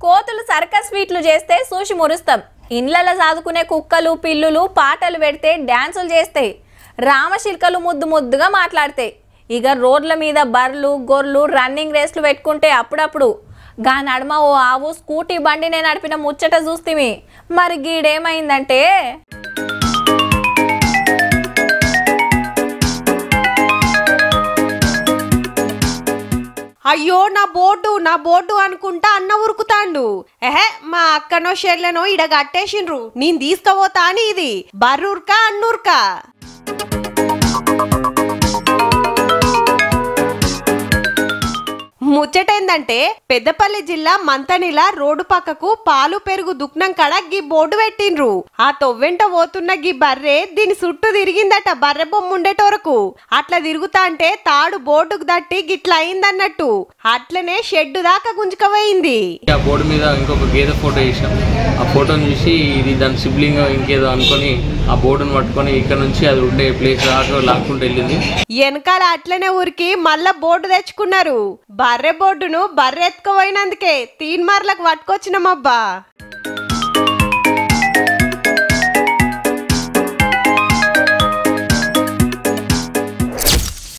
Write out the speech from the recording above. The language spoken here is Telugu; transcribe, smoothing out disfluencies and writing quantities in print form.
కోతులు సర్కస్ ఫీట్లు చేస్తే చూసి మురుస్తాం. ఇండ్లలో సాదుకునే కుక్కలు పిల్లులు పాటలు పెడితే డాన్సులు చేస్తాయి. రామశిల్కలు ముద్దు ముద్దుగా మాట్లాడతాయి. ఇక రోడ్ల మీద బర్లు గొర్రెలు రన్నింగ్ రేస్లు పెట్టుకుంటే అప్పుడప్పుడు గా నడుమ ఓ ఆవు స్కూటీ బండినే నడిపిన ముచ్చట చూస్తేమి. మరి గీడేమైందంటే అయ్యో నా బోర్డు అనుకుంటా అన్న ఉరుకుతాండు. మా అక్కనో షెర్లనో ఇడ కట్టేసిండ్రు, నేను తీసుకుపోతా అని ఇది బర్రుర్కా అన్నుర్కా. ముచ్చటేందంటే పెద్దపల్లి జిల్లా మంతనిల రోడ్డు పక్కకు పాలు పెరుగు దుక్నం కడ గీ బోర్డు పెట్టిండ్రు. ఆ తొవ్వెంట పోతున్న గీ బర్రె దీని చుట్టూ తిరిగిందట బర్రె బొమ్మ ఉండేటోరకు. అట్లా తిరుగుతా అంటే తాడు బోర్డుకు దట్టి గిట్లా అయిందన్నట్టు. అట్లనే షెడ్డు దాకా గుంజుకపోయింది. ఆ బోర్డు మీద ఇంకొక గేదె ఫోటో వేసాం. ఆ ఫోటోని చూసి ఇది దాని సిబ్లింగ్ ఇంకేదో అనుకొని ఆ బోర్డును పట్టుకొని ఇక్కడ నుంచి అది ఉండే ప్లేస్ దాకా లాక్కుంటూ వెళ్ళింది. వెనకాల అట్లనే ఊరికి మళ్ళా బోర్డు తెచ్చుకున్నారు. బర్రె బోర్డును బర్రె ఎత్తుకుపోయినందుకే తీన్మార్లకు పట్టుకొచ్చినమబ్బా.